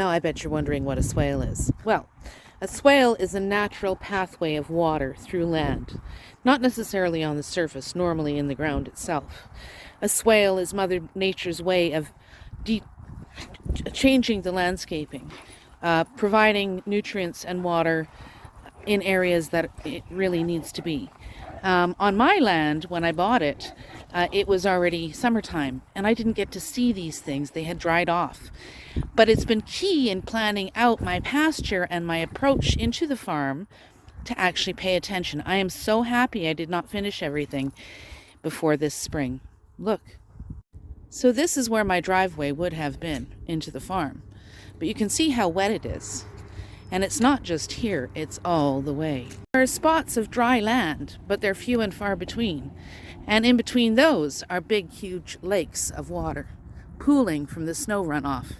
Now I bet you're wondering what a swale is. Well, a swale is a natural pathway of water through land, not necessarily on the surface, normally in the ground itself. A swale is Mother Nature's way of changing the landscaping, providing nutrients and water in areas that it really needs to be. On my land, when I bought it, it was already summertime, and I didn't get to see these things. They had dried off. But it's been key in planning out my pasture and my approach into the farm to actually pay attention. I am so happy I did not finish everything before this spring. Look. So this is where my driveway would have been into the farm. But you can see how wet it is. And it's not just here, it's all the way. There are spots of dry land, but they're few and far between. And in between those are big, huge lakes of water, pooling from the snow runoff.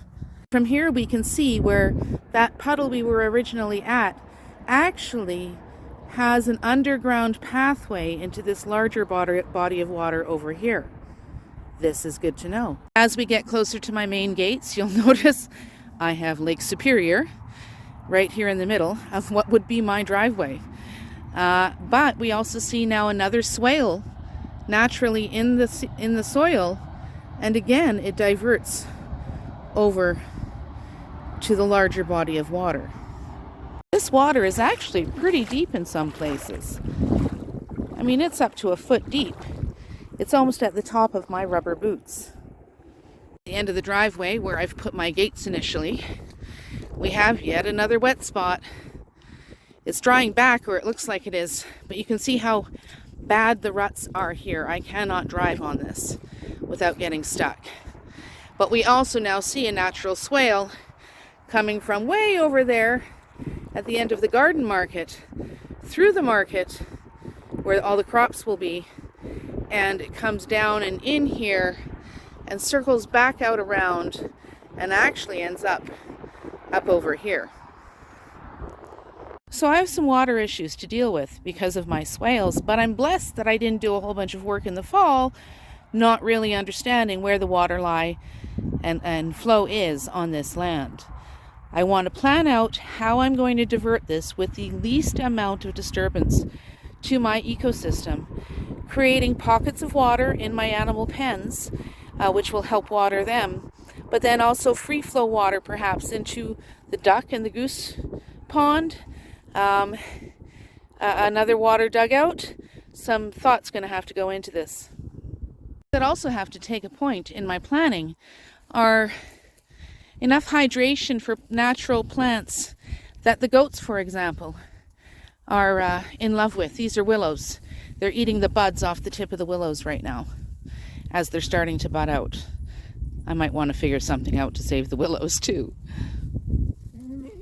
From here we can see where that puddle we were originally at actually has an underground pathway into this larger body of water over here. This is good to know. As we get closer to my main gates, you'll notice I have Lake Superior right here in the middle of what would be my driveway. But we also see now another swale naturally in the soil, and again it diverts over to the larger body of water. This water is actually pretty deep in some places. I mean, it's up to a foot deep. It's almost at the top of my rubber boots. At the end of the driveway where I've put my gates initially, we have yet another wet spot. It's drying back, or it looks like it is, but you can see how bad the ruts are here. I cannot drive on this without getting stuck. But we also now see a natural swale coming from way over there at the end of the garden market, through the market where all the crops will be, and it comes down and in here and circles back out around and actually ends up over here. So I have some water issues to deal with because of my swales, but I'm blessed that I didn't do a whole bunch of work in the fall, not really understanding where the water lie and flow is on this land. I want to plan out how I'm going to divert this with the least amount of disturbance to my ecosystem, creating pockets of water in my animal pens, which will help water them, but then also free flow water perhaps into the duck and the goose pond, another water dugout. Some thought's going to have to go into this. That also have to take a point in my planning are enough hydration for natural plants that the goats, for example, are in love with. These are willows. They're eating the buds off the tip of the willows right now as they're starting to bud out. I might want to figure something out to save the willows too.